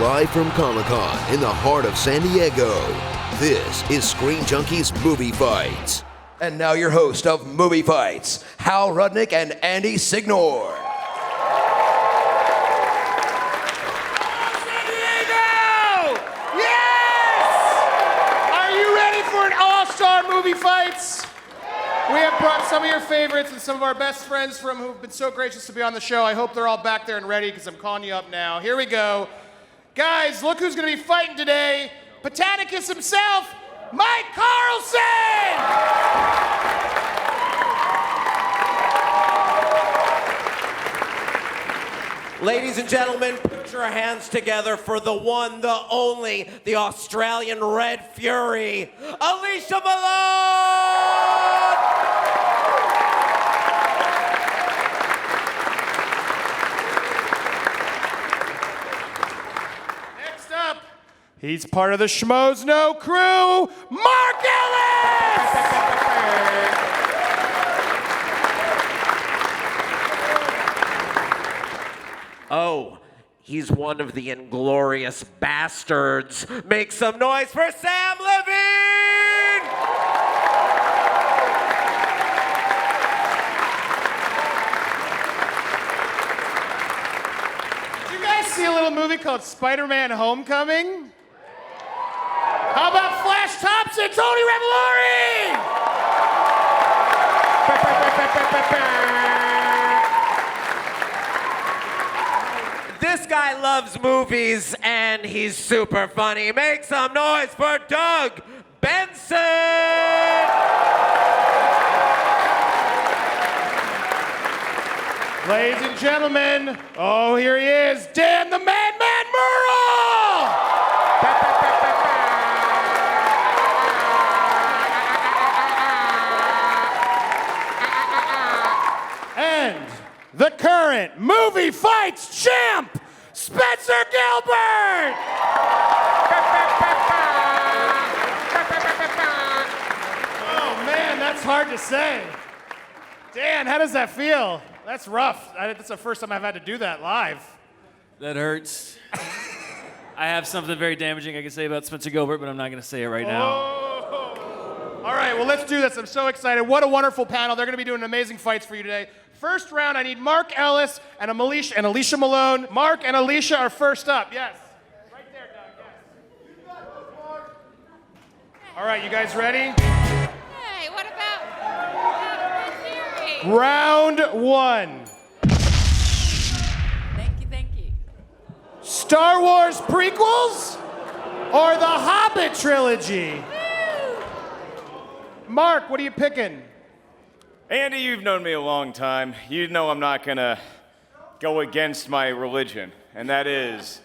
Live from Comic-Con in the heart of San Diego, this is Screen Junkies Movie Fights. And now your host of Movie Fights, Hal Rudnick and Andy Signor. San Diego! Yes! Are you ready for an all-star Movie Fights? We have brought some of your favorites and some of our best friends from who've been so gracious to be on the show. I hope they're all back there and ready because I'm calling you up now. Here we go. Guys, look who's going to be fighting today. Botanicus himself, Mike Carlson! Ladies and gentlemen, put your hands together for the one, the only, the Australian Red Fury, Alicia Malone! Next up, he's part of the Schmoes No crew, Mark Ellis! Oh, he's one of the inglorious bastards. Make some noise for Sam Levine! Did you guys see a little movie called Spider-Man Homecoming? How about Flash Thompson, Tony Revolori? This guy loves movies and he's super funny. Make some noise for Doug Benson! Ladies and gentlemen, oh, here he is, Dan the Madman Murrell! And the current Movie Fights champ, Spencer Gilbert! Oh man, that's hard to say. Dan, how does that feel? That's rough. That's the first time I've had to do that live. That hurts. I have something very damaging I can say about Spencer Gilbert, but I'm not going to say it right now. Oh. All right, well, let's do this. I'm so excited. What a wonderful panel. They're going to be doing amazing fights for you today. First round, I need Mark Ellis and Alicia Malone. Mark and Alicia are first up. Yes. Right there, Doug. Yes. All right, you guys ready? Hey, what about the theory? Round one. Thank you. Star Wars prequels or the Hobbit trilogy? Mark, what are you picking? Andy, you've known me a long time. You know I'm not gonna go against my religion, and that is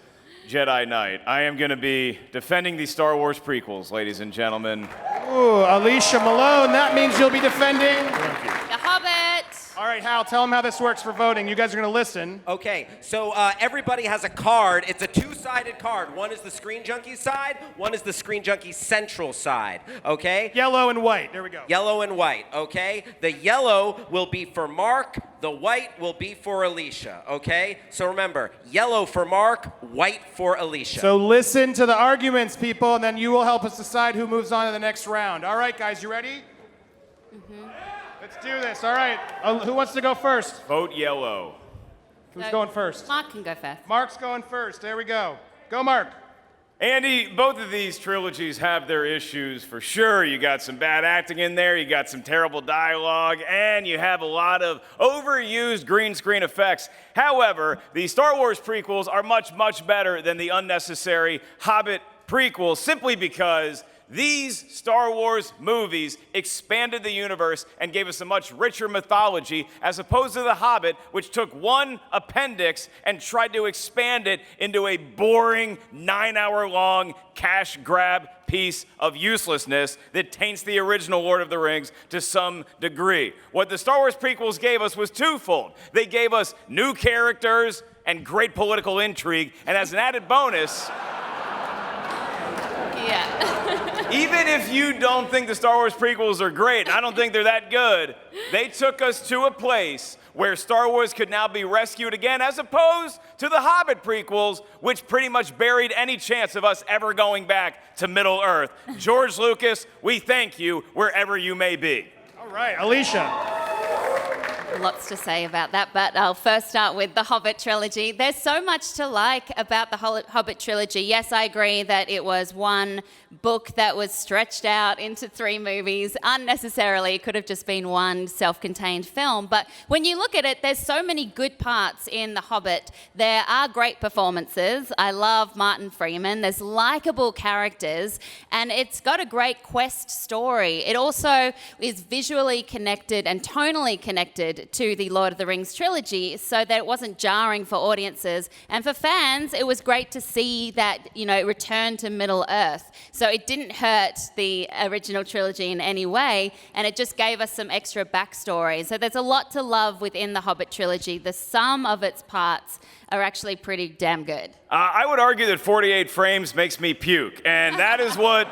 Jedi Knight. I am gonna be defending the Star Wars prequels, ladies and gentlemen. Ooh, Alicia Malone, that means you'll be defending. The Hobbit. All right, Hal, tell them how this works for voting. You guys are gonna listen. Okay, so everybody has a card. It's a two-sided card. One is the Screen Junkies side, one is the Screen Junkies Central side, okay? Yellow and white, there we go. Yellow and white, okay? The yellow will be for Mark, the white will be for Alicia, okay? So remember, yellow for Mark, white for Alicia. So listen to the arguments, people, and then you will help us decide who moves on to the next round. All right, guys, you ready? Mm-hmm. Let's do this, all right. Who wants to go first? Vote yellow. Who's going first? Mark can go first. Mark's going first, there we go. Go, Mark. Andy, both of these trilogies have their issues for sure. You got some bad acting in there, you got some terrible dialogue, and you have a lot of overused green screen effects. However, the Star Wars prequels are much, much better than the unnecessary Hobbit prequels, simply because these Star Wars movies expanded the universe and gave us a much richer mythology, as opposed to The Hobbit, which took one appendix and tried to expand it into a boring 9-hour-long cash grab piece of uselessness that taints the original Lord of the Rings to some degree. What the Star Wars prequels gave us was twofold. They gave us new characters and great political intrigue, and as an added bonus, Yeah. even if you don't think the Star Wars prequels are great, and I don't think they're that good, they took us to a place where Star Wars could now be rescued again, as opposed to the Hobbit prequels, which pretty much buried any chance of us ever going back to Middle Earth. George Lucas, we thank you wherever you may be. All right, Alicia. Lots to say about that, but I'll first start with the Hobbit trilogy. There's so much to like about the Hobbit trilogy. Yes, I agree that it was one book that was stretched out into 3 movies unnecessarily. It could have just been one self-contained film. But when you look at it, there's so many good parts in The Hobbit. There are great performances. I love Martin Freeman. There's likable characters, and it's got a great quest story. It also is visually connected and tonally connected to the Lord of the Rings trilogy, so that it wasn't jarring for audiences. And for fans, it was great to see that, return to Middle Earth. So it didn't hurt the original trilogy in any way, and it just gave us some extra backstory. So there's a lot to love within the Hobbit trilogy. The sum of its parts are actually pretty damn good. I would argue that 48 frames makes me puke, and that is what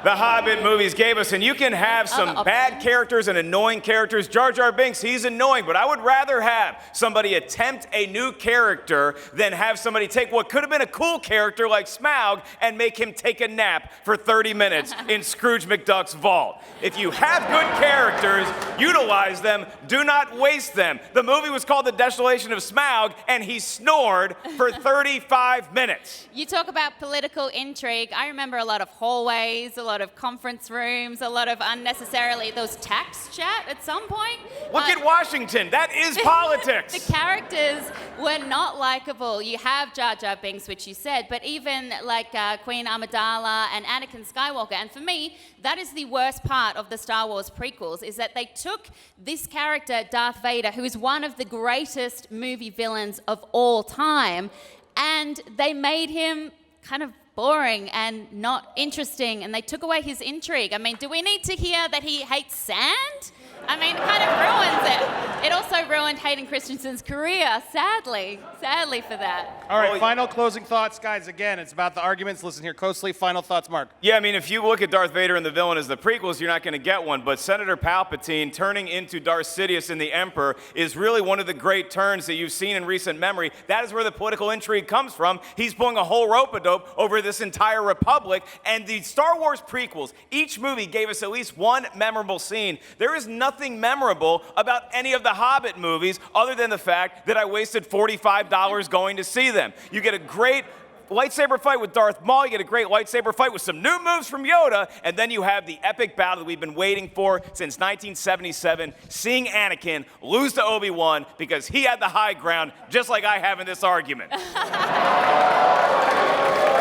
the Hobbit movies gave us. And you can have some bad characters and annoying characters. Jar Jar Binks, he's annoying, but I would rather have somebody attempt a new character than have somebody take what could have been a cool character like Smaug and make him take a nap for 30 minutes in Scrooge McDuck's vault. If you have good characters, utilize them, do not waste them. The movie was called The Desolation of Smaug, and he snored for 35 minutes. You talk about political intrigue. I remember a lot of hallways, a lot of conference rooms, a lot of unnecessarily, those tax chat at some point. Look at Washington. That is politics. The characters were not likable. You have Jar Jar Binks, which you said, but even like Queen Amidala and Anakin Skywalker. And for me, that is the worst part of the Star Wars prequels, is that they took this character, Darth Vader, who is one of the greatest movie villains of all time, and they made him kind of boring and not interesting, and they took away his intrigue. I mean, do we need to hear that he hates sand? I mean, it kind of ruins it. It also ruined Hayden Christensen's career, sadly for that. All right, final closing thoughts, guys. Again, it's about the arguments. Listen here closely. Final thoughts, Mark. Yeah, I mean, if you look at Darth Vader and the villain as the prequels, you're not going to get one. But Senator Palpatine turning into Darth Sidious in The Emperor is really one of the great turns that you've seen in recent memory. That is where the political intrigue comes from. He's pulling a whole rope-a-dope over this entire republic. And the Star Wars prequels, each movie gave us at least one memorable scene. There is nothing memorable about any of the Hobbit movies other than the fact that I wasted $45 going to see them. You get a great lightsaber fight with Darth Maul, you get a great lightsaber fight with some new moves from Yoda, and then you have the epic battle that we've been waiting for since 1977, seeing Anakin lose to Obi-Wan because he had the high ground, just like I have in this argument.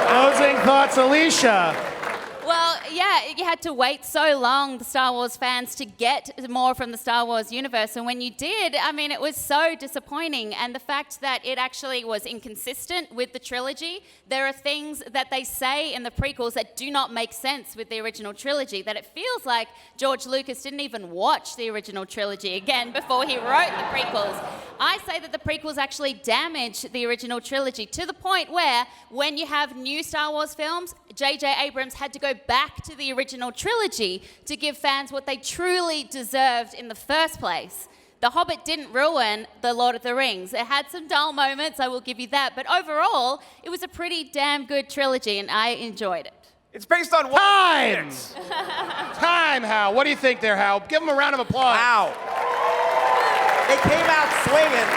Closing thoughts, Alicia. Well, yeah, you had to wait so long, the Star Wars fans, to get more from the Star Wars universe. And when you did, I mean, it was so disappointing. And the fact that it actually was inconsistent with the trilogy, there are things that they say in the prequels that do not make sense with the original trilogy, that it feels like George Lucas didn't even watch the original trilogy again before he wrote the prequels. I say that the prequels actually damage the original trilogy to the point where when you have new Star Wars films, J.J. Abrams had to go back to the original trilogy to give fans what they truly deserved in the first place. The Hobbit didn't ruin The Lord of the Rings. It had some dull moments, I will give you that, but overall, it was a pretty damn good trilogy, and I enjoyed it. It's based on Time! Time, Hal. What do you think there, Hal? Give him a round of applause. Wow. They came out swinging.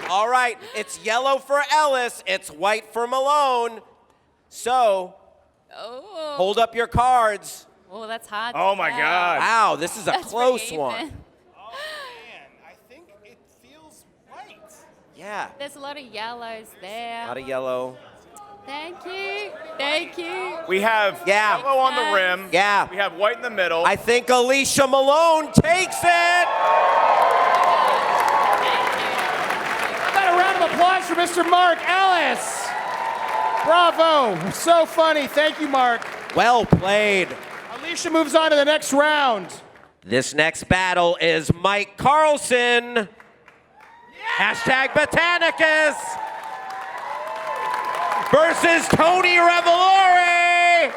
All right, it's yellow for Ellis, it's white for Malone. So, hold up your cards. Oh, that's hard. Oh my God. Wow, this is a That's close pretty one. even. Oh, man, I think it feels white. Yeah, There's a lot of yellows a there. lot of yellow. Thank you. Thank you. We have yellow on the rim. Yeah. We have white in the middle. I think Alicia Malone takes it. Got a round of applause for Mr. Mark Ellis. Bravo. So funny. Thank you, Mark. Well played. Alicia moves on to the next round. This next battle is Mike Carlson. Hashtag Botanicus. Versus Tony Revolori.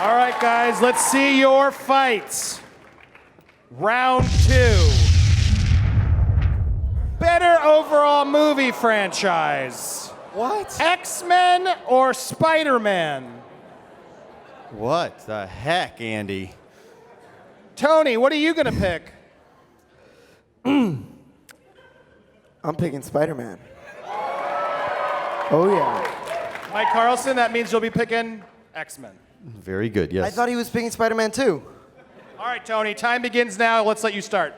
All right, guys, let's see your fights. Round 2. Better overall movie franchise. What? X-Men or Spider-Man? What the heck, Andy? Tony, what are you gonna pick? I'm picking Spider-Man. Oh, yeah. Mike Carlson, that means you'll be picking X-Men. Very good, yes. I thought he was picking Spider-Man too. All right, Tony, time begins now. Let's let you start.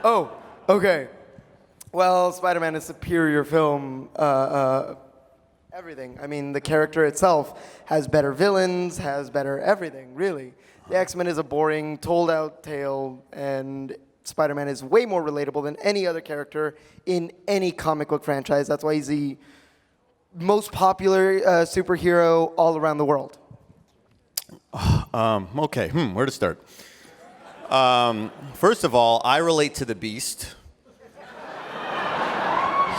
Oh, okay. Well, Spider-Man is a superior film. Everything. I mean, the character itself has better villains, has better everything, really. The X-Men is a boring, told-out tale, and Spider-Man is way more relatable than any other character in any comic book franchise. That's why he's the most popular superhero all around the world. Okay, where to start? First of all, I relate to the Beast.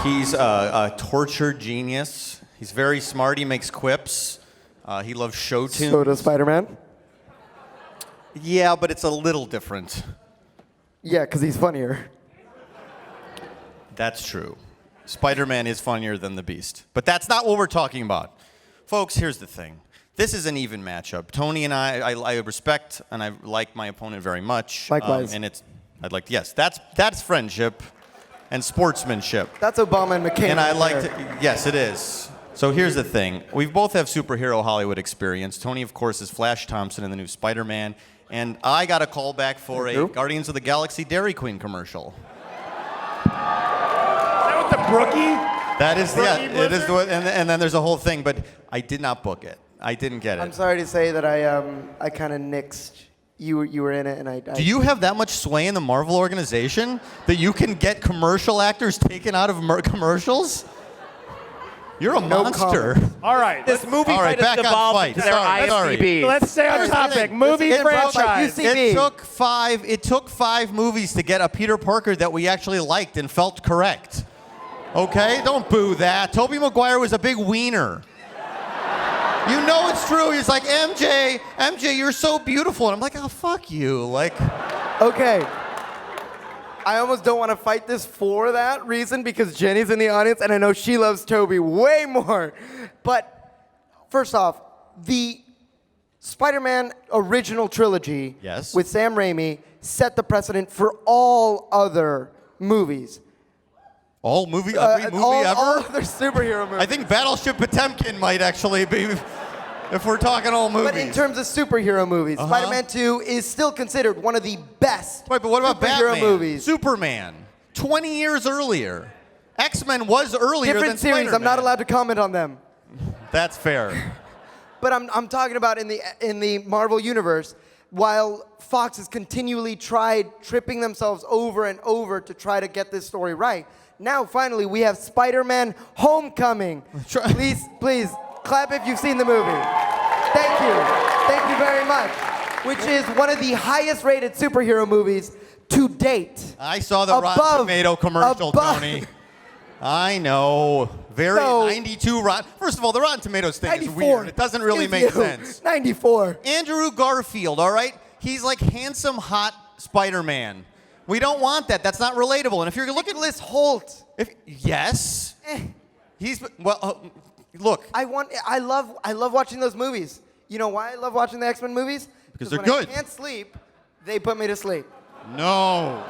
He's a tortured genius. He's very smart. He makes quips. He loves show tunes. So does Spider-Man? Yeah, but it's a little different. Yeah, because he's funnier. That's true. Spider-Man is funnier than the Beast. But that's not what we're talking about. Folks, here's the thing. This is an even matchup. Tony and I respect and I like my opponent very much. Likewise. That's friendship and sportsmanship. That's Obama and McCain. And I right like there. to, yes, it is. So here's the thing. We both have superhero Hollywood experience. Tony, of course, is Flash Thompson in the new Spider-Man. And I got a call back for a Guardians of the Galaxy Dairy Queen commercial. Is that with the Brookie? That is, Brookie yeah, it is. Blizzard? And then there's a whole thing, but I did not book it. I didn't get it. I'm sorry to say that I kind of nixed. You were in it, and I. Do you have that much sway in the Marvel organization that you can get commercial actors taken out of commercials? You're a monster. All right. This movie All right, fight back has on devolved fight. into their Sorry. IMDb. Let's stay on Here's the topic. thing. Movie It's brought by franchise. UC. It took five movies to get a Peter Parker that we actually liked and felt correct. Okay? Don't boo that. Tobey Maguire was a big wiener. You know it's true. He's like, MJ, you're so beautiful. And I'm like, oh, fuck you. Like, Okay. I almost don't want to fight this for that reason because Jenny's in the audience and I know she loves Toby way more. But first off, the Spider-Man original trilogy Yes. with Sam Raimi set the precedent for all other movies. every movie ever? All other superhero movies. I think Battleship Potemkin might actually be, if we're talking all movies. But in terms of superhero movies, Spider-Man 2 is still considered one of the best Wait, but what about superhero Batman? movies. Superman, 20 years earlier. X-Men was earlier Different than series. Spider-Man. I'm not allowed to comment on them. That's fair. But I'm talking about in the Marvel universe, while Fox has continually tried tripping themselves over and over to try to get this story right. Now finally we have Spider-Man Homecoming. Please clap if you've seen the movie. Thank you very much. Which is one of the highest rated superhero movies to date. I saw the Rotten Tomato commercial, Tony. I know. Very 92 Rotten. First of all, the Rotten Tomatoes thing 94. is weird. It doesn't really make sense. 94. Andrew Garfield, all right? He's like handsome, hot Spider-Man. We don't want that. That's not relatable. And if you're looking at Nicholas Holt. yes, he's look. I love watching those movies. You know why I love watching the X-Men movies? Because they're when good. I can't sleep, they put me to sleep. No.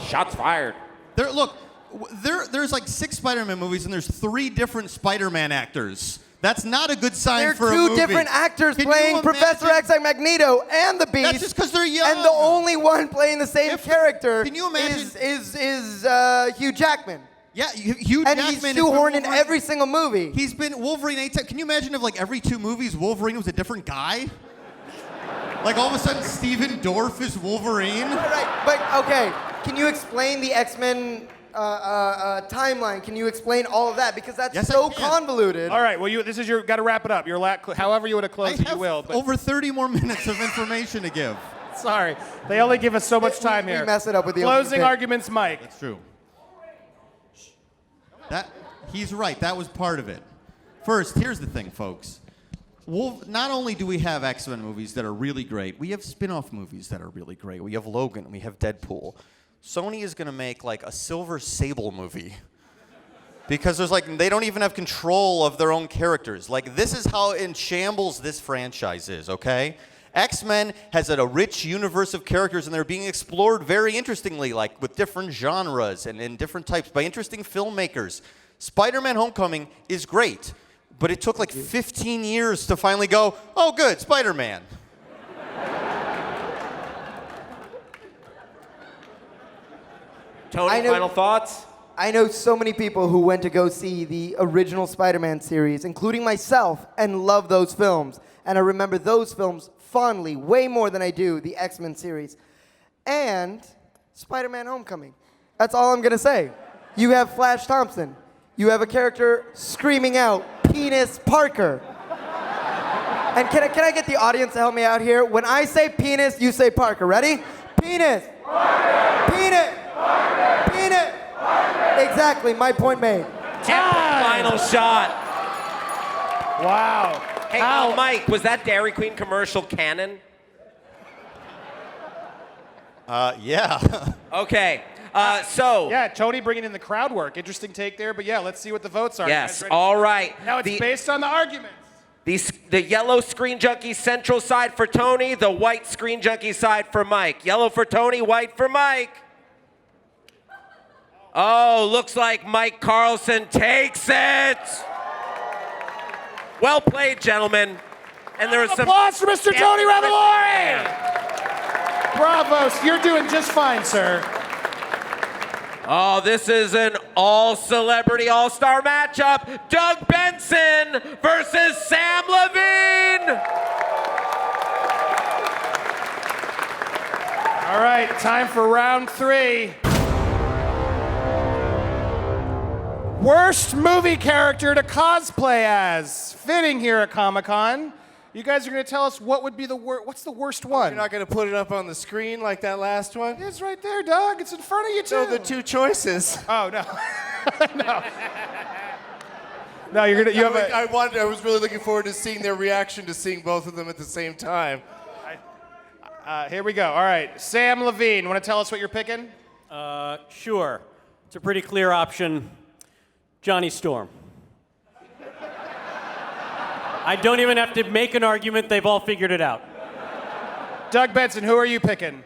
Shots fired. There's like 6 Spider-Man movies and there's 3 different Spider-Man actors. That's not a good sign They're for a movie. two different actors Can playing you Professor imagine- X and Magneto and the Beast. That's just because they're young. And the only one playing the same character can you imagine- is Hugh Jackman. Yeah, Hugh And Jackman. he's has been shoehorned in Wolverine. every single movie. He's been Wolverine 8 times. Can you imagine if like every 2 movies Wolverine was a different guy? Like all of a sudden Steven Dorff is Wolverine? Right, but okay, can you explain the X-Men timeline? Can you explain all of that? Because that's Yes, I so can. convoluted. All right, well, this is your, got to wrap it up. However you want to close it, you will. But over 30 more minutes of information to give. sorry, they only give us so much time We here. mess it up with the Closing opening bit. arguments, Mike. That's true. He's right. That was part of it. First, here's the thing, folks. Not only do we have X-Men movies that are really great, we have spin-off movies that are really great. We have Logan, we have Deadpool. Sony is going to make like a Silver Sable movie. Because they don't even have control of their own characters. Like, this is how in shambles this franchise is, okay? X-Men has a rich universe of characters, and they're being explored very interestingly, like with different genres and in different types by interesting filmmakers. Spider-Man Homecoming is great, but it took like 15 years to finally go, oh, good, Spider-Man. Tony, final thoughts? I know so many people who went to go see the original Spider-Man series, including myself, and love those films. And I remember those films fondly, way more than I do the X-Men series. And Spider-Man Homecoming. That's all I'm going to say. You have Flash Thompson. You have a character screaming out, Penis Parker. And can I get the audience to help me out here? When I say penis, you say Parker. Ready? Penis. Parker. Penis. Parker. Penis. Parker. Exactly. My point made. Final shot. Wow. Hey, Mike, was that Dairy Queen commercial canon? Yeah. Okay. So. Yeah, Tony bringing in the crowd work. Interesting take there, but yeah, let's see what the votes are. Yes, all right. Now it's based on the arguments. The yellow Screen Junkie central side for Tony, the white Screen Junkie side for Mike. Yellow for Tony, white for Mike. Oh, looks like Mike Carlson takes it. Well played, gentlemen. And there was some applause for Mr. Tony Revolori. Bravo, you're doing just fine, sir. Oh, this is an all-celebrity, all-star matchup. Doug Benson versus Sam Levine. All right, time for round 3. Worst movie character to cosplay as. Fitting here at Comic-Con. You guys are going to tell us what would be what's the worst one? You're not going to put it up on the screen like that last one? It's right there, Doug. It's in front of you, too. No, the two choices. Oh, no. No. No, you're going to... I was really looking forward to seeing their reaction to seeing both of them at the same time. Here we go. All right. Sam Levine, want to tell us what you're picking? Sure. It's a pretty clear option. Johnny Storm. I don't even have to make an argument. They've all figured it out. Doug Benson, who are you picking?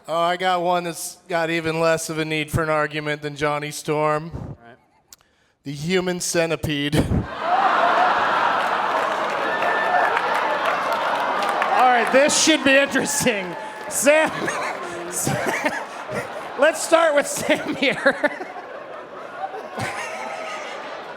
Oh, I got one that's got even less of a need for an argument than Johnny Storm. All right. The Human Centipede. All right, this should be interesting. Sam, let's start with Sam here.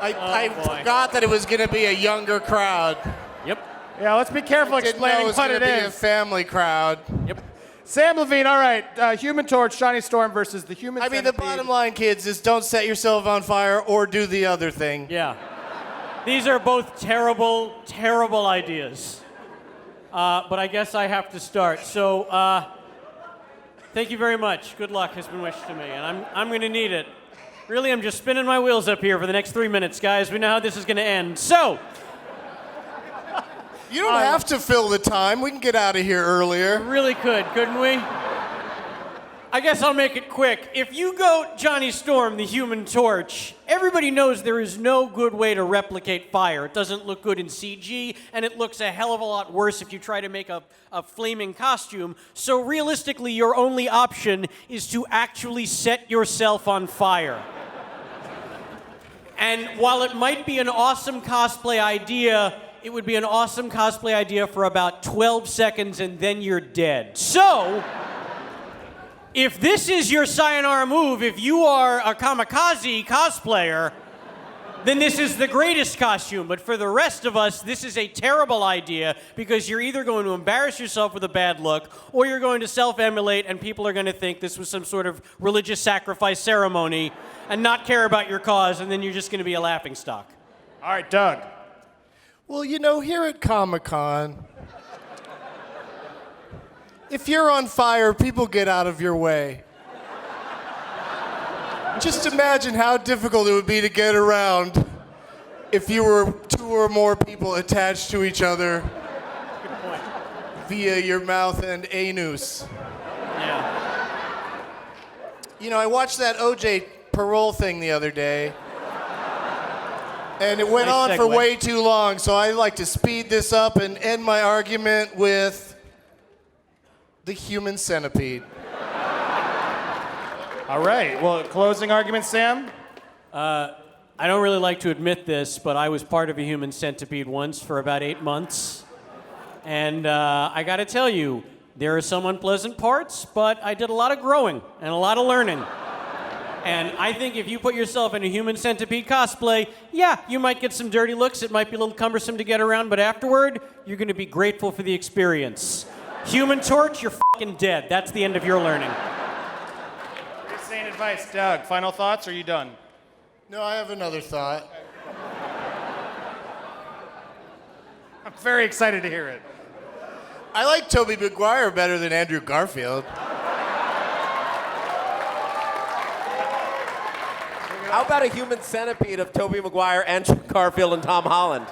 I forgot that it was going to be a younger crowd. Yep. Yeah, let's be careful explaining what it It was going to be a is. family crowd. Yep. Sam Levine, all right. Human Torch, Johnny Storm versus the Human Centipede. The bottom line, kids, is don't set yourself on fire or do the other thing. Yeah. These are both terrible, terrible ideas. But I guess I have to start. So, thank you very much. Good luck has been wished to me, and I'm going to need it. Really, I'm just spinning my wheels up here for the next 3 minutes, guys. We know how this is going to end. So. You don't have to fill the time. We can get out of here earlier. Really could, couldn't we? I guess I'll make it quick. If you go Johnny Storm, the Human Torch, everybody knows there is no good way to replicate fire. It doesn't look good in CG, and it looks a hell of a lot worse if you try to make a flaming costume. So realistically, your only option is to actually set yourself on fire. And while it might be an awesome cosplay idea, it would be an awesome cosplay idea for about 12 seconds, and then you're dead. So, if this is your sayonara move, if you are a kamikaze cosplayer, then this is the greatest costume. But for the rest of us, this is a terrible idea because you're either going to embarrass yourself with a bad look or you're going to self-emulate and people are going to think this was some sort of religious sacrifice ceremony and not care about your cause, and then you're just going to be a laughingstock. All right, Doug. Well, here at Comic-Con, if you're on fire, people get out of your way. Just imagine how difficult it would be to get around if you were two or more people attached to each other via your mouth and anus. Yeah. You know, I watched that OJ parole thing the other day. And it went Nice on for segue. way too long, so I like to speed this up and end my argument with the human centipede. All right. Well, closing argument, Sam? I don't really like to admit this, but I was part of a human centipede once for about 8 months. And I got to tell you, there are some unpleasant parts, but I did a lot of growing and a lot of learning. And I think if you put yourself in a human centipede cosplay, yeah, you might get some dirty looks. It might be a little cumbersome to get around, but afterward, you're going to be grateful for the experience. Human Torch, you're fucking dead. That's the end of your learning. Just saying advice. Doug, final thoughts, or are you done? No, I have another thought. I'm very excited to hear it. I like Tobey Maguire better than Andrew Garfield. How about a human centipede of Tobey Maguire, Andrew Garfield, and Tom Holland?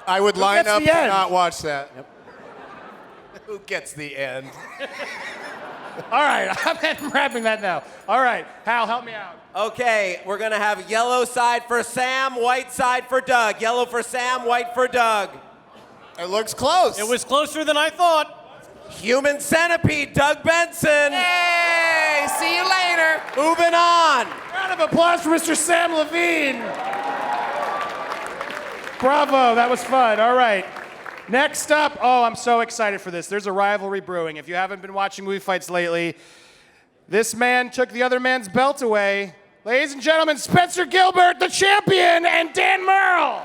I would line gets up the to end? not watch that. Who gets the end? All right, I'm wrapping that now. All right, Hal, help me out. Okay, we're gonna have yellow side for Sam, white side for Doug. Yellow for Sam, white for Doug. It looks close. It was closer than I thought. Human centipede, Doug Benson. Hey, see you later. Moving on. Round of applause for Mr. Sam Levine. Bravo, that was fun. All right. Next up, oh, I'm so excited for this. There's a rivalry brewing. If you haven't been watching movie fights lately, this man took the other man's belt away. Ladies and gentlemen, Spencer Gilbert, the champion, and Dan Merle.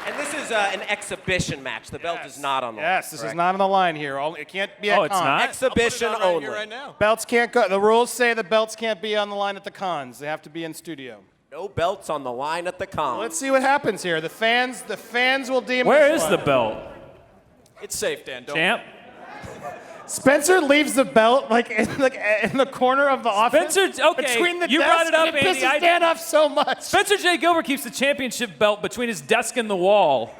And this is an exhibition match. The belt is not on the line. Yes, this is not on the line here. It can't be at Oh, it's cons. not? Exhibition only. Belts can't go. The rules say the belts can't be on the line at the cons. They have to be in studio. No belts on the line at the con. Let's see what happens here. The fans will deem. Where this is one. the belt? It's safe, Dan. Don't. Champ? Spencer leaves the belt like in the corner of the office. Spencer, okay, between the you desk, brought it up, and it Andy. pisses Dan off so much. Spencer J. Gilbert keeps the championship belt between his desk and the wall.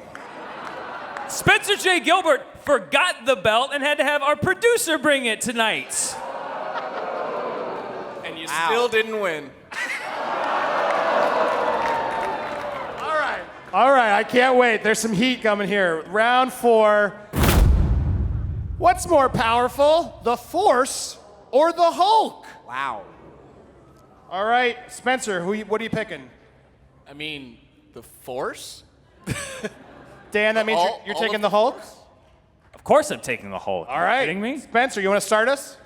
Spencer J. Gilbert forgot the belt and had to have our producer bring it tonight. And you still didn't win. All right, I can't wait. There's some heat coming here. Round 4. What's more powerful, the Force or the Hulk? Wow. All right, Spencer, what are you picking? I mean, the Force? Dan, that means you're taking the Hulk? Of course I'm taking the Hulk. All right. Are you kidding me? Spencer, you want to start us?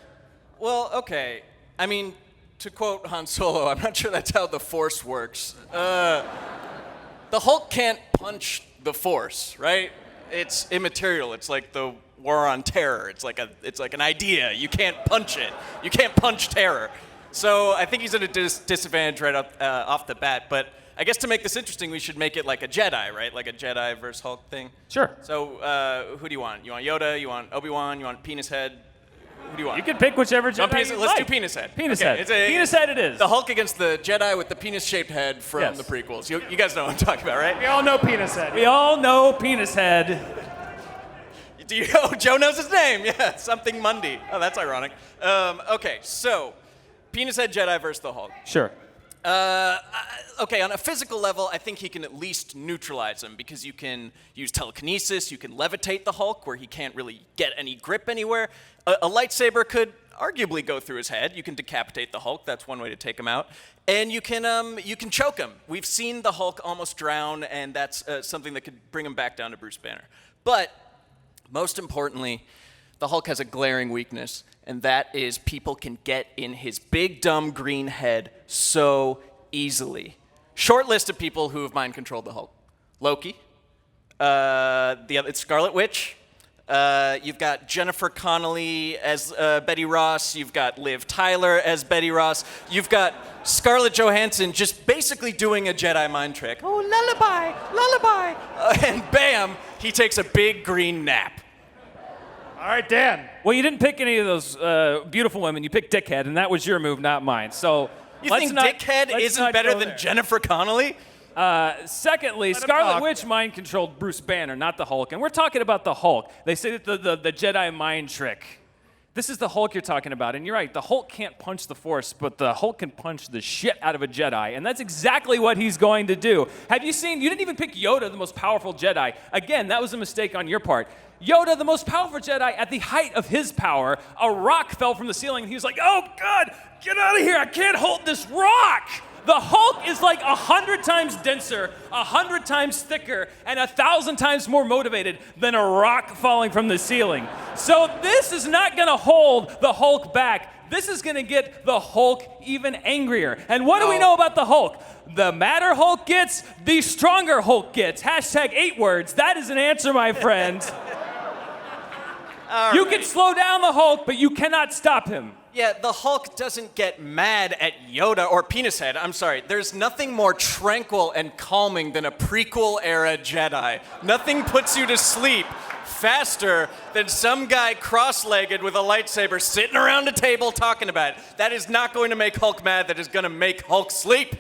Well, okay. I mean, to quote Han Solo, I'm not sure that's how the Force works. The Hulk can't punch the Force, right? It's immaterial. It's like the war on terror. It's like an idea. You can't punch it. You can't punch terror. So I think he's at a disadvantage right off the bat. But I guess to make this interesting, we should make it like a Jedi, right? Like a Jedi versus Hulk thing. Sure. So who do you want? You want Yoda? You want Obi-Wan? You want Penis Head? Who do you want? You can pick whichever Want Jedi penis, you let's do like. Penis Head. Penis Okay, head. it's a- Penis head it is. The Hulk against the Jedi with the penis-shaped head from Yes. the prequels. You guys know what I'm talking about, right? We all know Penis Head. We all know Penis head. Do you know? Joe knows his name. Yeah, something Mundy. Oh, that's ironic. Okay, so Penis Head Jedi versus the Hulk. Sure. Okay, on a physical level, I think he can at least neutralize him because you can use telekinesis, you can levitate the Hulk where he can't really get any grip anywhere. A lightsaber could arguably go through his head. You can decapitate the Hulk. That's one way to take him out. And you can choke him. We've seen the Hulk almost drown, and that's something that could bring him back down to Bruce Banner. But most importantly, the Hulk has a glaring weakness, and that is people can get in his big, dumb green head so easily. Short list of people who have mind-controlled the Hulk. Loki. It's Scarlet Witch. You've got Jennifer Connelly as Betty Ross. You've got Liv Tyler as Betty Ross. You've got Scarlett Johansson just basically doing a Jedi mind trick. Oh, lullaby, lullaby. And bam, he takes a big green nap. All right, Dan. Well, you didn't pick any of those beautiful women. You picked Dickhead, and that was your move, not mine. So You think Dickhead isn't better than Jennifer Connelly? Secondly, Scarlet Witch mind-controlled Bruce Banner, not the Hulk. And we're talking about the Hulk. They say that the Jedi mind trick. This is the Hulk you're talking about. And you're right, the Hulk can't punch the Force, but the Hulk can punch the shit out of a Jedi. And that's exactly what he's going to do. Have you seen, you didn't even pick Yoda, the most powerful Jedi. Again, that was a mistake on your part. Yoda, the most powerful Jedi, at the height of his power, a rock fell from the ceiling, and he was like, oh, God, get out of here. I can't hold this rock. The Hulk is like 100 times denser, 100 times thicker, and 1,000 times more motivated than a rock falling from the ceiling. So this is not going to hold the Hulk back. This is going to get the Hulk even angrier. And what do we know about the Hulk? The madder Hulk gets, the stronger Hulk gets. Hashtag 8 words. That is an answer, my friend. You can slow down the Hulk, but you cannot stop him. Yeah, the Hulk doesn't get mad at Yoda or Penis Head. I'm sorry. There's nothing more tranquil and calming than a prequel-era Jedi. Nothing puts you to sleep faster than some guy cross-legged with a lightsaber sitting around a table talking about it. That is not going to make Hulk mad. That is going to make Hulk sleep.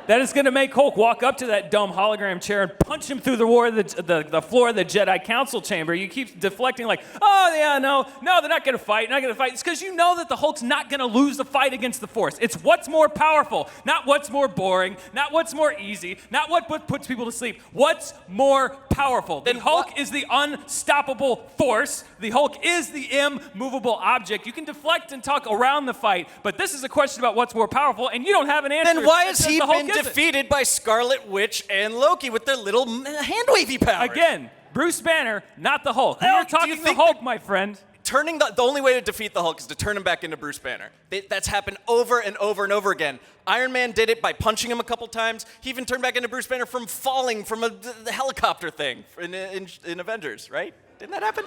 That is going to make Hulk walk up to that dumb hologram chair and punch him through the floor of the Jedi Council chamber. You keep deflecting like, oh, yeah, no, they're not going to fight, It's because you know that the Hulk's not going to lose the fight against the Force. It's what's more powerful, not what's more boring, not what's more easy, not what puts people to sleep. What's more powerful? The Hulk is the unstoppable force. The Hulk is the immovable object. You can deflect and talk around the fight, but this is a question about what's more powerful, and you don't have an answer. Then why has he been defeated by Scarlet Witch and Loki with their little hand-wavy powers? Again, Bruce Banner, not the Hulk. You're talking the Hulk, my friend. Turning the only way to defeat the Hulk is to turn him back into Bruce Banner. That's happened over and over and over again. Iron Man did it by punching him a couple times. He even turned back into Bruce Banner from falling from the helicopter thing in Avengers, right? Didn't that happen?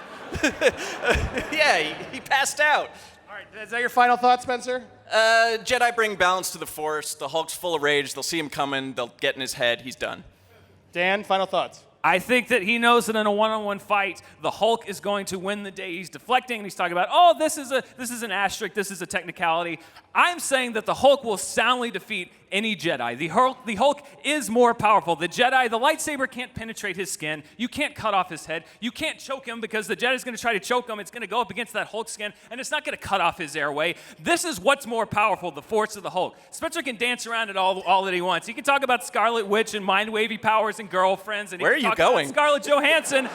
Yeah, he passed out. All right, is that your final thought, Spencer? Jedi bring balance to the Force. The Hulk's full of rage. They'll see him coming. They'll get in his head. He's done. Dan, final thoughts. I think that he knows that in a one-on-one fight, the Hulk is going to win the day. He's deflecting, and he's talking about, oh, this is an asterisk, this is a technicality. I'm saying that the Hulk will soundly defeat any Jedi. The Hulk is more powerful. The Jedi, the lightsaber can't penetrate his skin. You can't cut off his head. You can't choke him because the Jedi's going to try to choke him. It's going to go up against that Hulk skin, and it's not going to cut off his airway. This is what's more powerful, the Force or the Hulk. Spencer can dance around it all that he wants. He can talk about Scarlet Witch and mind-wavy powers and girlfriends. And where are you going? Scarlett Johansson.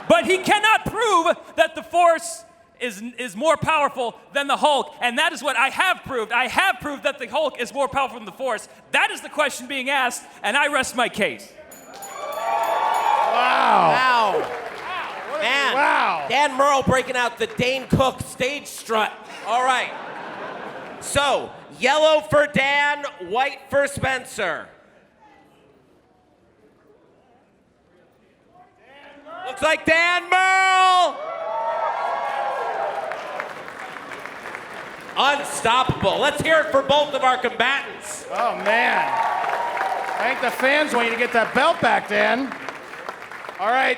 But he cannot prove that the Force is more powerful than the Hulk, and that is what I have proved. I have proved that the Hulk is more powerful than the Force. That is the question being asked, and I rest my case. Wow. Man. Wow. Dan Murrow breaking out the Dane Cook stage strut. All right. So, yellow for Dan, white for Spencer. Looks like Dan Murrow. Unstoppable. Let's hear it for both of our combatants. Oh, man. I think the fans want you to get that belt back, Dan. All right,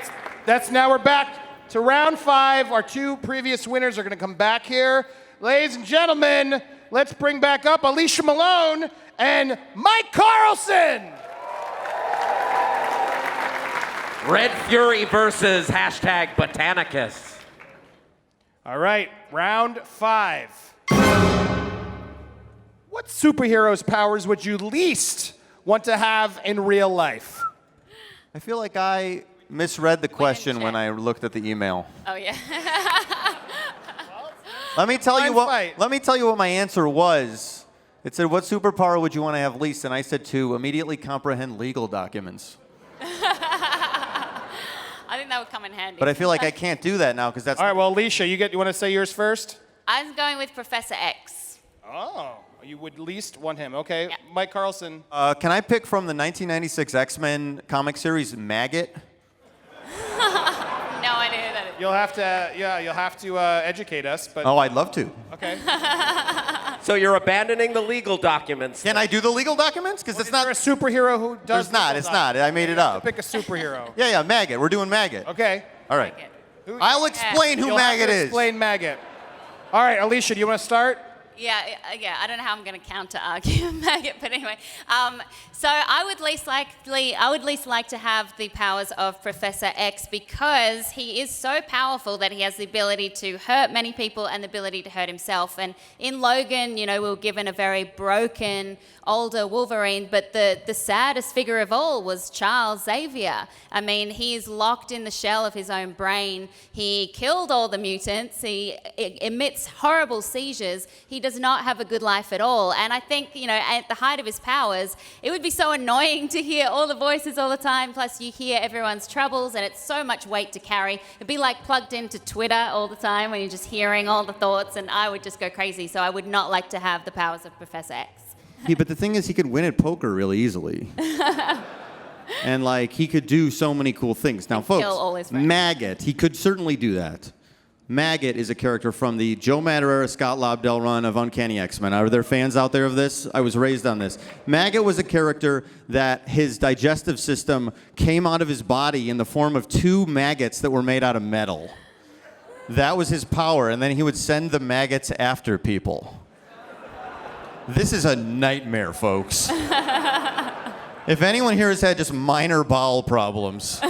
now we're back to round 5. Our 2 previous winners are going to come back here. Ladies and gentlemen, let's bring back up Alicia Malone and Mike Carlson. Red Fury versus #Botanicus. All right, round 5. What superhero's powers would you least want to have in real life? I feel like I misread the question when I looked at the email. Oh, yeah. Let me tell you what my answer was. It said, what superpower would you want to have least? And I said to immediately comprehend legal documents. I think that would come in handy. But I feel like I can't do that now because that's... All right, well, Alicia, you want to say yours first? I was going with Professor X. Oh, you would least want him. Okay, Yeah. Mike Carlson. Can I pick from the 1996 X-Men comic series, Maggot? No idea who that is. You'll have to educate us. But Oh, I'd love to. okay. So you're abandoning the legal documents. Can I do the legal documents? Because it's not... Is there a superhero who does? There's not. legal It's not. I made it documents? up. Pick a superhero. Yeah, Maggot. We're doing Maggot. Okay. All right. I'll explain who You'll have Maggot to is. Explain Maggot. All right, Alicia, do you want to start? Yeah. I don't know how I'm going to counter-argue Maggot, but anyway. So I would least like to have the powers of Professor X because he is so powerful that he has the ability to hurt many people and the ability to hurt himself. And in Logan, we were given a very broken, older Wolverine, but the saddest figure of all was Charles Xavier. I mean, he is locked in the shell of his own brain. He killed all the mutants. He emits horrible seizures. He does not have a good life at all. And I think, at the height of his powers, it would be so annoying to hear all the voices all the time. Plus, you hear everyone's troubles, and it's so much weight to carry. It'd be like plugged into Twitter all the time when you're just hearing all the thoughts, and I would just go crazy. So I would not like to have the powers of Professor X. Yeah, but the thing is, he could win at poker really easily. And, he could do so many cool things. Now, folks, kill all his friends. Maggot, he could certainly do that. Maggot is a character from the Joe Madureira, Scott Lobdell run of Uncanny X-Men. Are there fans out there of this? I was raised on this. Maggot was a character that his digestive system came out of his body in the form of 2 maggots that were made out of metal. That was his power, and then he would send the maggots after people. This is a nightmare, folks. If anyone here has had just minor bowel problems,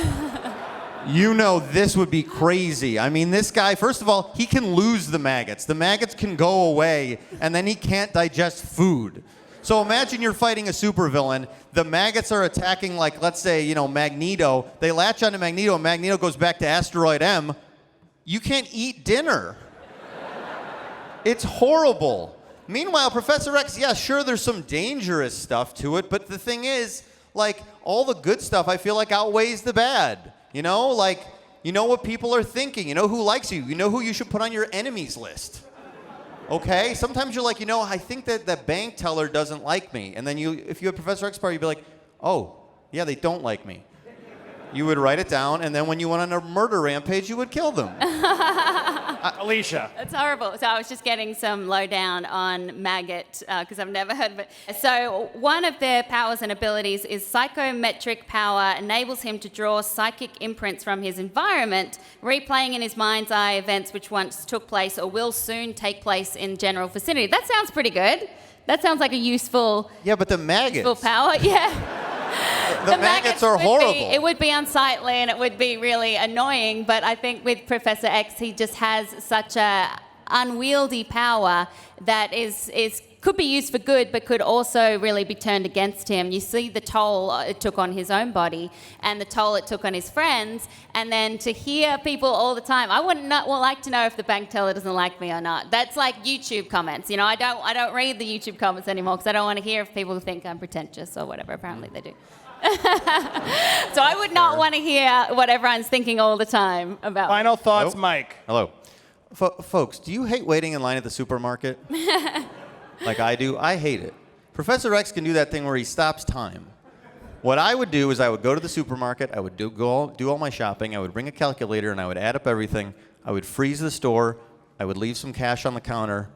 this would be crazy. I mean, this guy, first of all, he can lose the maggots. The maggots can go away, and then he can't digest food. So imagine you're fighting a supervillain. The maggots are attacking, let's say, Magneto. They latch onto Magneto, and Magneto goes back to Asteroid M. You can't eat dinner. It's horrible. Meanwhile, Professor X, yeah, sure, there's some dangerous stuff to it, but the thing is, all the good stuff I feel like outweighs the bad. You know what people are thinking. You know who likes you. You know who you should put on your enemies list. Okay? Sometimes you're I think that bank teller doesn't like me. And then if you had Professor X power, you'd be like, oh, yeah, they don't like me. You would write it down, and then when you went on a murder rampage, you would kill them. Alicia. It's horrible. So I was just getting some lowdown on Maggot because I've never heard of it. So one of their powers and abilities is psychometric power, enables him to draw psychic imprints from his environment, replaying in his mind's eye events which once took place or will soon take place in general vicinity. That sounds pretty good. That sounds like a useful. Yeah, but the maggots. Useful power, yeah. The maggots are horrible. It would be unsightly and it would be really annoying, but I think with Professor X, he just has such a unwieldy power that could be used for good, but could also really be turned against him. You see the toll it took on his own body and the toll it took on his friends, and then to hear people all the time. I would not like to know if the bank teller doesn't like me or not. That's like YouTube comments. I don't read the YouTube comments anymore because I don't want to hear if people think I'm pretentious or whatever. Apparently they do. So I would not want to hear what everyone's thinking all the time about. Final thoughts, Hello? Mike. Hello. Folks, do you hate waiting in line at the supermarket? Like I do? I hate it. Professor X can do that thing where he stops time. What I would do is I would go to the supermarket, I would do all my shopping, I would bring a calculator, and I would add up everything. I would freeze the store, I would leave some cash on the counter,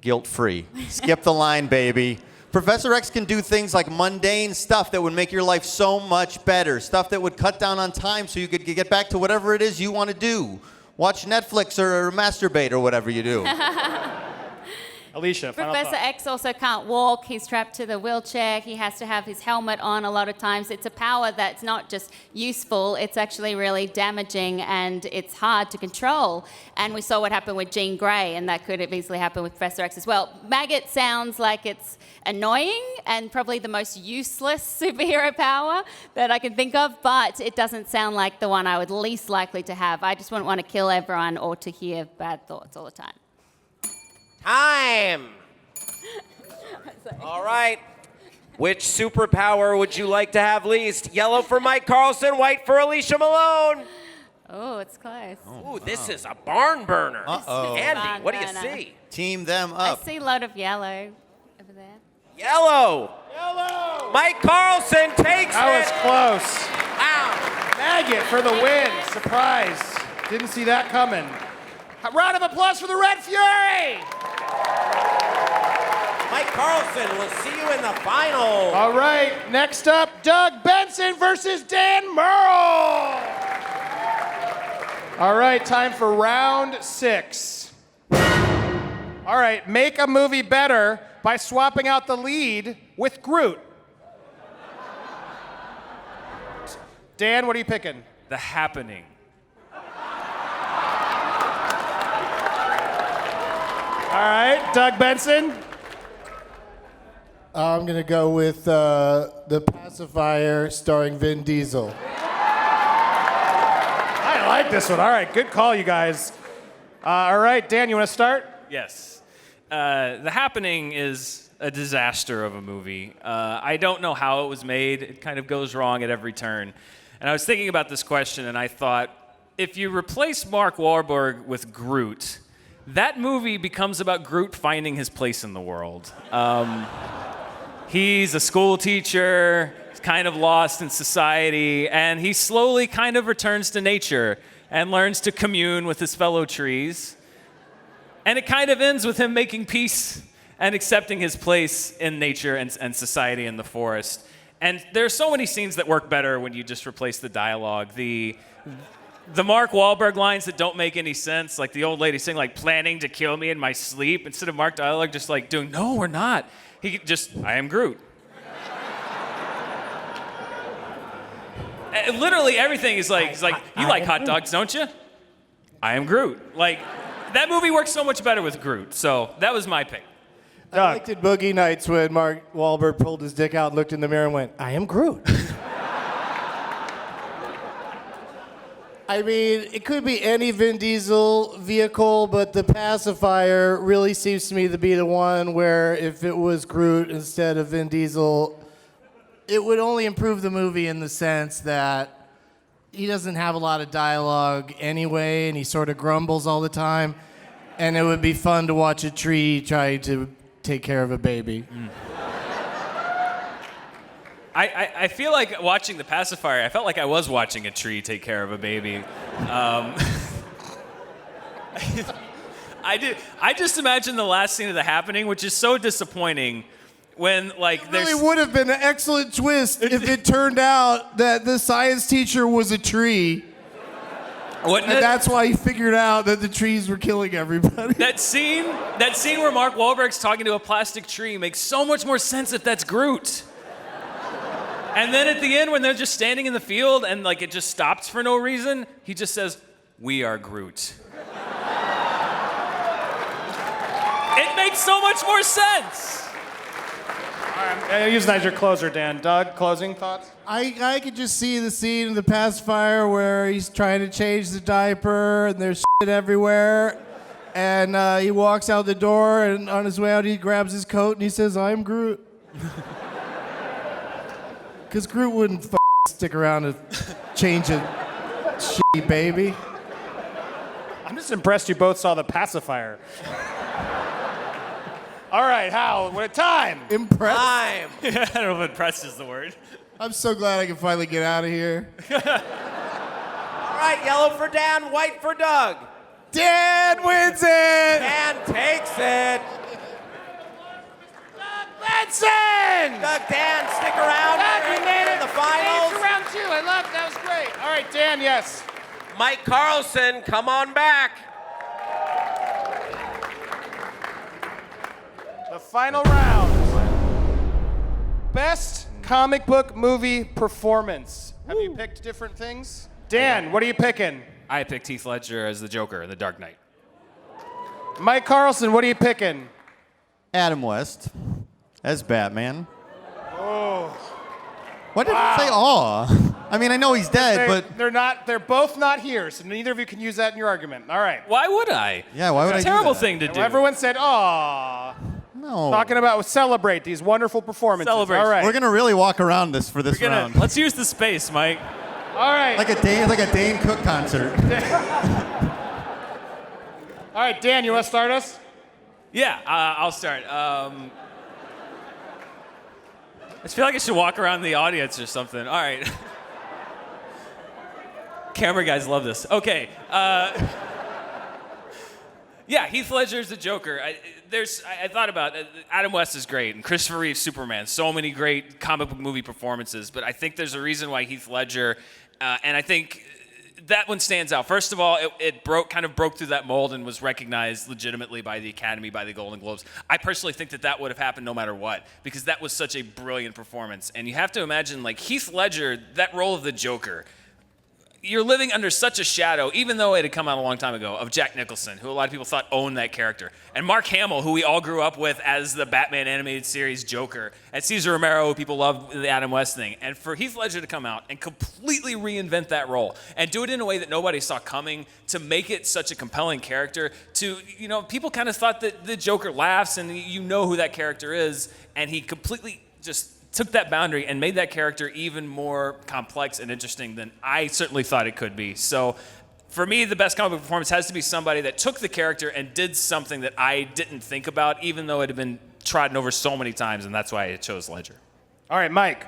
guilt-free. Skip the line, baby. Professor X can do things like mundane stuff that would make your life so much better, stuff that would cut down on time so you could get back to whatever it is you want to do. Watch Netflix or masturbate or whatever you do. Alicia, final Professor thought. X also can't walk. He's strapped to the wheelchair. He has to have his helmet on a lot of times. It's a power that's not just useful, it's actually really damaging and it's hard to control. And we saw what happened with Jean Grey, and that could have easily happened with Professor X as well. Maggot sounds like it's annoying and probably the most useless superhero power that I can think of, but it doesn't sound like the one I would least likely to have. I just wouldn't want to kill everyone or to hear bad thoughts all the time. Time! All right. Which superpower would you like to have least? Yellow for Mike Carlson, white for Alicia Malone. Oh, it's close. Ooh, this is a barn burner. Uh-oh. Andy, what do you Barn see? Team them I up. see a lot of yellow over there. Yellow. Yellow! Mike Carlson takes That it. was close. Wow. Maggot for the win. Surprise. Didn't see that coming. A round of applause for the Red Fury! Mike Carlson, we'll see you in the final. All right, next up, Doug Benson versus Dan Merle. All right, time for round 6. All right, make a movie better by swapping out the lead with Groot. Dan, what are you picking? The Happening. All right, Doug Benson. I'm going to go with The Pacifier starring Vin Diesel. I like this one. All right, good call, you guys. All right, Dan, you want to start? Yes. The Happening is a disaster of a movie. I don't know how it was made. It kind of goes wrong at every turn. And I was thinking about this question, and I thought, if you replace Mark Wahlberg with Groot, that movie becomes about Groot finding his place in the world. He's a school teacher, he's kind of lost in society, and he slowly kind of returns to nature and learns to commune with his fellow trees. And it kind of ends with him making peace and accepting his place in nature and society in the forest. And there are so many scenes that work better when you just replace the dialogue. The Mark Wahlberg lines that don't make any sense, like the old lady saying, like, planning to kill me in my sleep, instead of Mark dialogue just like doing, no, we're not. He just, I am Groot. And literally everything is like, he's like, you like hot dogs, don't you? I am Groot. Like, that movie works so much better with Groot. So that was my pick. I liked it Boogie Nights when Mark Wahlberg pulled his dick out, looked in the mirror, and went, I am Groot. I mean, it could be any Vin Diesel vehicle, but the Pacifier really seems to me to be the one where if it was Groot instead of Vin Diesel, it would only improve the movie in the sense that he doesn't have a lot of dialogue anyway, and he sort of grumbles all the time, and it would be fun to watch a tree try to take care of a baby. I feel like watching The Pacifier, I felt like I was watching a tree take care of a baby. I just imagine the last scene of The Happening, which is so disappointing when, like, it really would have been an excellent twist if it turned out that the science teacher was a tree. Wouldn't and it? that's why he figured out that the trees were killing everybody. That scene where Mark Wahlberg's talking to a plastic tree makes so much more sense if that's Groot. And then at the end, when they're just standing in the field and, like, it just stops for no reason, he just says, "We are Groot." It makes so much more sense. All right, use that as your closer, Dan. Doug, closing thoughts? I could just see the scene in The Pacifier where he's trying to change the diaper and there's shit everywhere. And he walks out the door, and on his way out, he grabs his coat and he says, "I'm Groot." Because Groot wouldn't stick around to change a shitty baby. I'm just impressed you both saw The Pacifier. All right, Hal, what time? Impressed? Time. I don't know if impressed is the word. I'm so glad I can finally get out of here. All right, yellow for Dan, white for Doug. Dan wins it! Dan takes it. Benson! Doug, Dan, stick around. Doug, you made it. In the finals. Made it to round 2. I love that. Was great. All right, Dan, yes. Mike Carlson, come on back. The final round. Best comic book movie performance. Have you picked different things? Dan, what are you picking? I picked Heath Ledger as the Joker in The Dark Knight. Mike Carlson, what are you picking? Adam West as Batman. Oh. What did you say? Aw. I mean, I know he's dead, but they're both not here, so neither of you can use that in your argument. All right. Why would I? yeah, why would I It's do a terrible that? thing to do. Everyone said, "Aw." No. Talking about celebrate these wonderful performances. Celebrate. All right. We're gonna really walk around this for this round. Let's use the space, Mike. All right. Like a Dane Cook concert. All right, Dan, you want to start us? Yeah, I'll start. I just feel like I should walk around the audience or something. All right. Camera guys love this. Okay. Yeah, Heath Ledger's the Joker. I thought about it. Adam West is great, and Christopher Reeve's Superman. So many great comic book movie performances, but I think there's a reason why Heath Ledger, and I think that one stands out. First of all, it kind of broke through that mold and was recognized legitimately by the Academy, by the Golden Globes. I personally think that would have happened no matter what, because that was such a brilliant performance. And you have to imagine, like, Heath Ledger, that role of the Joker, you're living under such a shadow, even though it had come out a long time ago, of Jack Nicholson, who a lot of people thought owned that character. And Mark Hamill, who we all grew up with as the Batman animated series Joker. And Cesar Romero, who people love the Adam West thing. And for Heath Ledger to come out and completely reinvent that role and do it in a way that nobody saw coming, to make it such a compelling character, people kind of thought that the Joker laughs and you know who that character is, and he completely just took that boundary and made that character even more complex and interesting than I certainly thought it could be. So for me, the best comic book performance has to be somebody that took the character and did something that I didn't think about, even though it had been trodden over so many times, and that's why I chose Ledger. All right, Mike.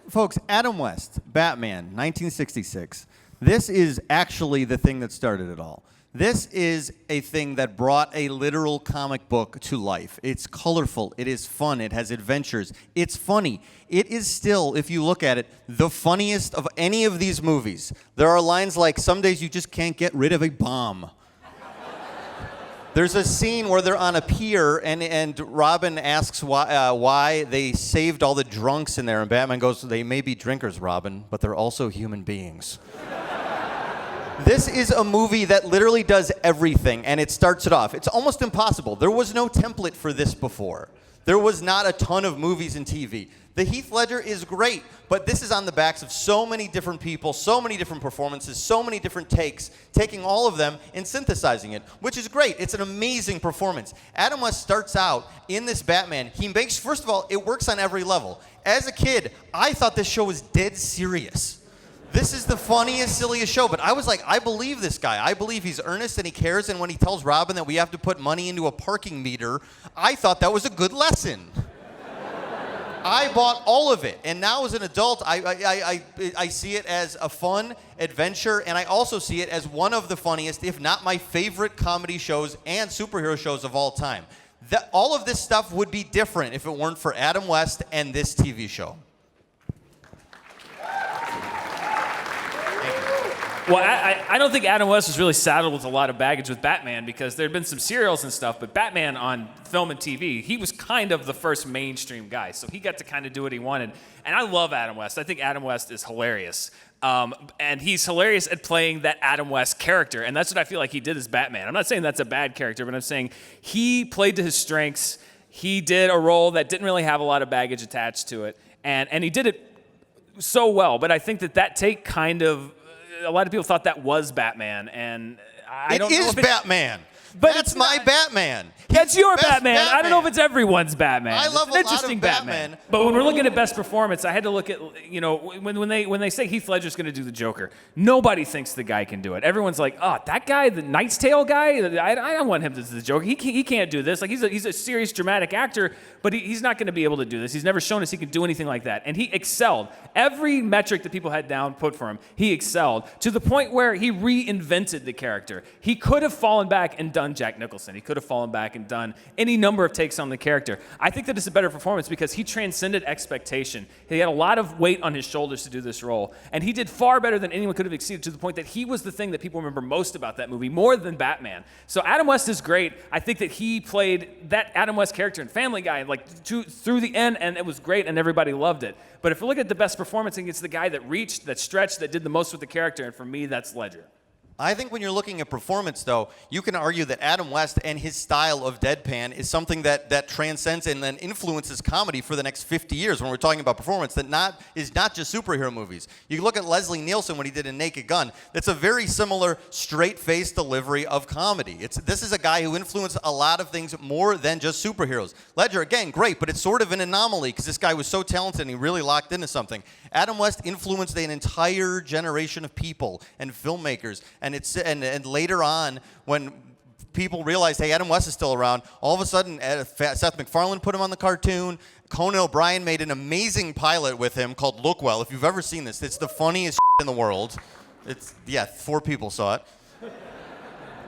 Folks, Adam West, Batman, 1966. This is actually the thing that started it all. This is a thing that brought a literal comic book to life. It's colorful, it is fun, it has adventures, it's funny. It is still, if you look at it, the funniest of any of these movies. There are lines like, "Some days you just can't get rid of a bomb." There's a scene where they're on a pier and Robin asks why they saved all the drunks in there, and Batman goes, "They may be drinkers, Robin, but they're also human beings." This is a movie that literally does everything, and it starts it off. It's almost impossible. There was no template for this before. There was not a ton of movies and TV. The Heath Ledger is great, but this is on the backs of so many different people, so many different performances, so many different takes, taking all of them and synthesizing it, which is great. It's an amazing performance. Adam West starts out in this Batman. He makes, first of all, it works on every level. As a kid, I thought this show was dead serious. This is the funniest, silliest show, but I was like, I believe this guy. I believe he's earnest and he cares, and when he tells Robin that we have to put money into a parking meter, I thought that was a good lesson. I bought all of it, and now as an adult, I see it as a fun adventure, and I also see it as one of the funniest, if not my favorite comedy shows and superhero shows of all time. All of this stuff would be different if it weren't for Adam West and this TV show. Well, I don't think Adam West was really saddled with a lot of baggage with Batman, because there had been some serials and stuff, but Batman on film and TV, he was kind of the first mainstream guy, so he got to kind of do what he wanted. And I love Adam West. I think Adam West is hilarious. And he's hilarious at playing that Adam West character, and that's what I feel like he did as Batman. I'm not saying that's a bad character, but I'm saying he played to his strengths. He did a role that didn't really have a lot of baggage attached to it, and he did it so well. But I think that take kind of, a lot of people thought that was Batman, and I don't know if it is Batman. But that's my Batman. That's your Batman. I don't know if it's everyone's Batman. I love it's an interesting Batman. But when we're looking at best performance, I had to look at, when they say Heath Ledger's going to do the Joker, nobody thinks the guy can do it. Everyone's like, oh, that guy, the Knight's Tale guy, I don't want him to do the Joker. He can't do this. Like, he's a serious dramatic actor, but he's not going to be able to do this. He's never shown us he can do anything like that. And he excelled. Every metric that people had down put for him, he excelled to the point where he reinvented the character. He could have fallen back and done Jack Nicholson. He could have fallen back and done any number of takes on the character. I think that it's a better performance because he transcended expectation. He had a lot of weight on his shoulders to do this role, and he did far better than anyone could have exceeded, to the point that he was the thing that people remember most about that movie, more than Batman. So Adam West is great. I think that he played that Adam West character in Family Guy through the end, and it was great, and everybody loved it. But if we look at the best performance, I think it's the guy that reached, that stretched, that did the most with the character, and for me, that's Ledger. I think when you're looking at performance, though, you can argue that Adam West and his style of deadpan is something that transcends and then influences comedy for the next 50 years when we're talking about performance, that is not just superhero movies. You look at Leslie Nielsen, what he did in Naked Gun. That's a very similar straight-faced delivery of comedy. This is a guy who influenced a lot of things more than just superheroes. Ledger, again, great, but it's sort of an anomaly because this guy was so talented and he really locked into something. Adam West influenced an entire generation of people and filmmakers, and later on, when people realized, hey, Adam West is still around, all of a sudden, Seth MacFarlane put him on the cartoon. Conan O'Brien made an amazing pilot with him called Look Well. If you've ever seen this, it's the funniest in the world. 4 people saw it.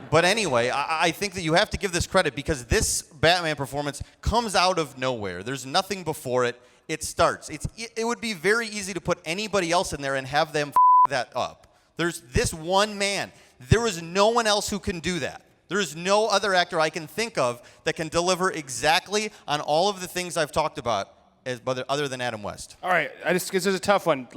But anyway, I think that you have to give this credit because this Batman performance comes out of nowhere. There's nothing before it. it starts. It would be very easy to put anybody else in there and have them that up. There's this one man. There is no one else who can do that. There is no other actor I can think of that can deliver exactly on all of the things I've talked about other than Adam West. All right, this is a tough one.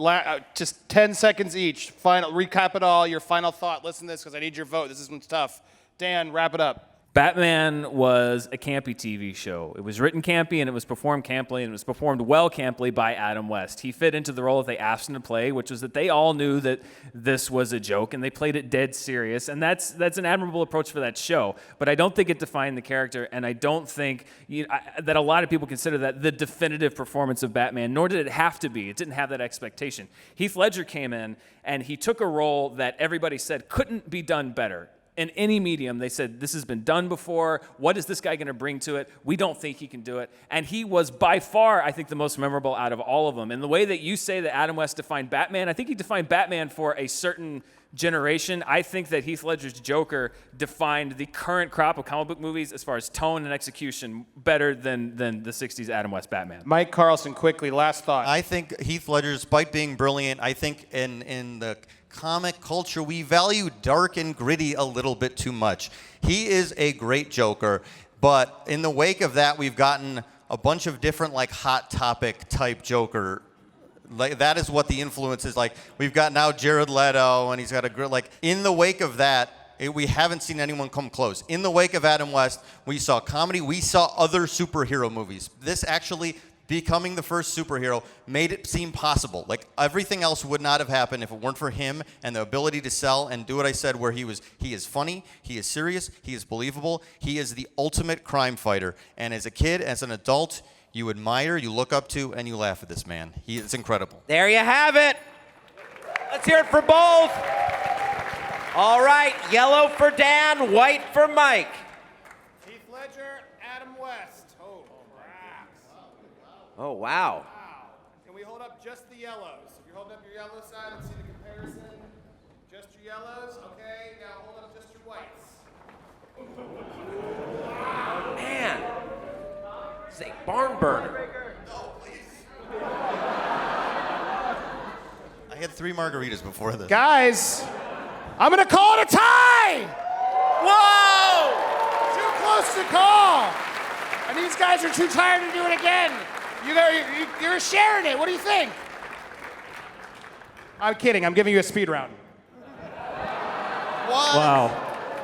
Just 10 seconds each. Recap it all, your final thought. Listen to this because I need your vote. This one's tough. Dan, wrap it up. Batman was a campy TV show. It was written campy and it was performed campily and it was performed well campily by Adam West. He fit into the role that they asked him to play, which was that they all knew that this was a joke and they played it dead serious. And that's an admirable approach for that show. But I don't think it defined the character, and I don't think that a lot of people consider that the definitive performance of Batman, nor did it have to be. It didn't have that expectation. Heath Ledger came in and he took a role that everybody said couldn't be done better. In any medium, they said, this has been done before. What is this guy going to bring to it? We don't think he can do it. And he was by far, I think, the most memorable out of all of them. And the way that you say that Adam West defined Batman, I think he defined Batman for a certain generation. I think that Heath Ledger's Joker defined the current crop of comic book movies as far as tone and execution better than the 60s Adam West Batman. Mike Carlson, quickly, last thought. I think Heath Ledger, despite being brilliant, I think in the comic culture, we value dark and gritty a little bit too much. He is a great Joker, but in the wake of that, we've gotten a bunch of different like hot topic type Joker. Like that is what the influence is like. We've got now Jared Leto, and he's got a like. In the wake of that, we haven't seen anyone come close. In the wake of Adam West, we saw comedy, we saw other superhero movies. This actually becoming the first superhero made it seem possible. Like everything else would not have happened if it weren't for him and the ability to sell and do what I said, where he is funny, he is serious, he is believable, he is the ultimate crime fighter. And as a kid, as an adult, you admire, you look up to, and you laugh at this man. It's incredible. There you have it. Let's hear it for both. All right, yellow for Dan, white for Mike. Heath Ledger, Adam West. Oh, wow. Wow. Can we hold up just the yellows? If you're holding up your yellow side, let's see the comparison. Just your yellows? Okay, now hold up just your whites. Man. This is a barn burner. I had 3 margaritas before this. Guys, I'm going to call it a tie! Whoa! Too close to call! And these guys are too tired to do it again. You're sharing it. What do you think? I'm kidding. I'm giving you a speed round. What? Wow.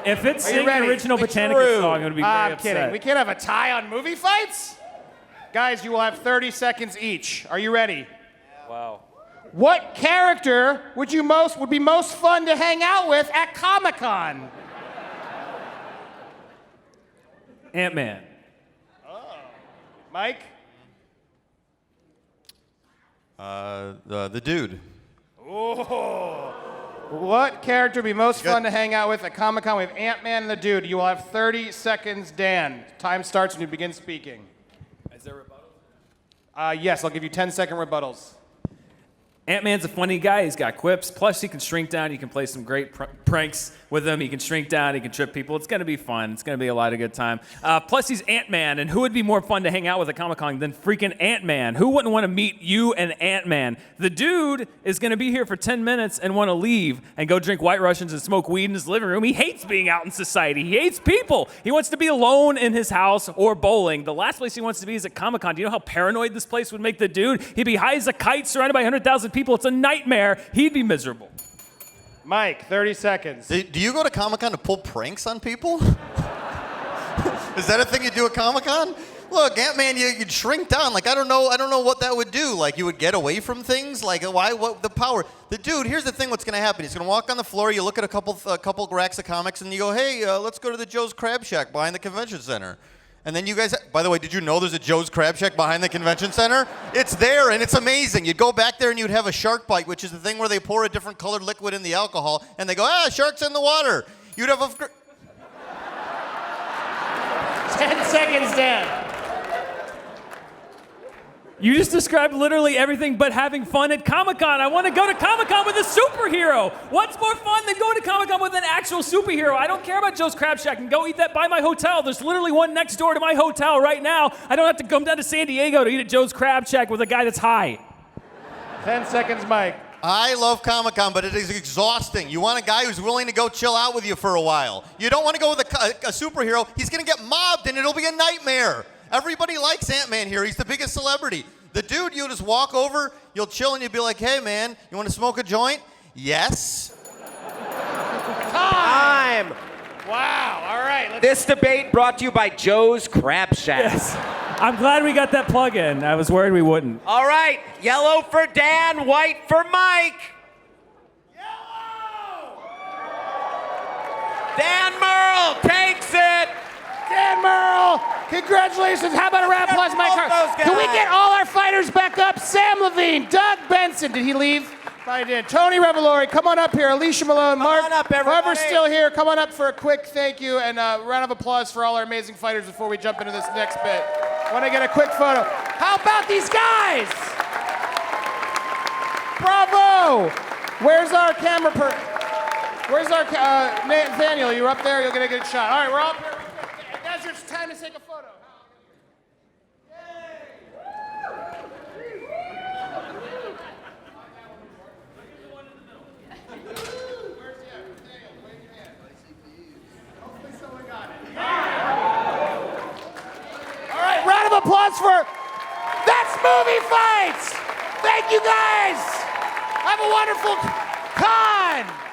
If it's singing the original Botanica song, it would be very I'm kidding. upset. We can't have a tie on movie fights? Guys, you will have 30 seconds each. Are you ready? Wow. What character would be most fun to hang out with at Comic-Con? Ant-Man. Mike? The dude. Oh. What character would be most fun to hang out with at Comic-Con? We have Ant-Man and the Dude. You will have 30 seconds, Dan. Time starts when you begin speaking. Is there rebuttals? Yes, I'll give you 10-second rebuttals. Ant-Man's a funny guy. He's got quips. Plus, he can shrink down. You can play some great pranks with him. He can shrink down. He can trip people. It's going to be fun. It's going to be a lot of good time. Plus, he's Ant-Man. And who would be more fun to hang out with at Comic-Con than freaking Ant-Man? Who wouldn't want to meet you and Ant-Man? The dude is going to be here for 10 minutes and want to leave and go drink White Russians and smoke weed in his living room. He hates being out in society. He hates people. He wants to be alone in his house or bowling. The last place he wants to be is at Comic-Con. Do you know how paranoid this place would make the dude? He'd be high as a kite surrounded by 100,000 people. It's a nightmare. He'd be miserable. Mike, 30 seconds. Do you go to Comic-Con to pull pranks on people? Is that a thing you do at Comic-Con? Look, Ant-Man, you'd shrink down. Like, I don't know what that would do. Like, you would get away from things. Like, what the power? The dude, here's the thing. What's going to happen? He's going to walk on the floor. You look at a couple racks of comics, and you go, hey, let's go to the Joe's Crab Shack behind the convention center. And then you guys, by the way, did you know there's a Joe's Crab Shack behind the convention center? It's there, and it's amazing. You'd go back there, and you'd have a shark bite, which is the thing where they pour a different colored liquid in the alcohol, and they go, shark's in the water. You'd have a... 10 seconds, Dan. You just described literally everything but having fun at Comic-Con. I want to go to Comic-Con with a superhero. What's more fun than going to Comic-Con with an actual superhero? I don't care about Joe's Crab Shack. I can go eat that by my hotel. There's literally one next door to my hotel right now. I don't have to come down to San Diego to eat at Joe's Crab Shack with a guy that's high. 10 seconds, Mike. I love Comic-Con, but it is exhausting. You want a guy who's willing to go chill out with you for a while. You don't want to go with a superhero. He's going to get mobbed, and it'll be a nightmare. Everybody likes Ant-Man here. He's the biggest celebrity. The dude, you'll just walk over, you'll chill, and you'll be like, hey, man, you want to smoke a joint? Yes. Time. Wow. All right. This debate brought to you by Joe's Crab Shack. Yes. I'm glad we got that plug in. I was worried we wouldn't. All right. Yellow for Dan, white for Mike. Yellow! Dan Merle takes it. Dan Merle, congratulations. How about a round of applause, Mike? Can we get all our fighters back up? Sam Levine, Doug Benson. Did he leave? Probably did. Tony Revolori, come on up here. Alicia Malone, Mark. on up, everybody. Whoever's still here, come on up for a quick thank you and a round of applause for all our amazing fighters before we jump into this next bit. Want to get a quick photo. How about these guys? Bravo! Where's our camera Where's our Nathaniel? You're up there. You'll get a good shot. All right, we're all up here. Guys, it's time to take a photo. All right, round of applause for That's Movie Fights! Thank you guys! Have a wonderful con!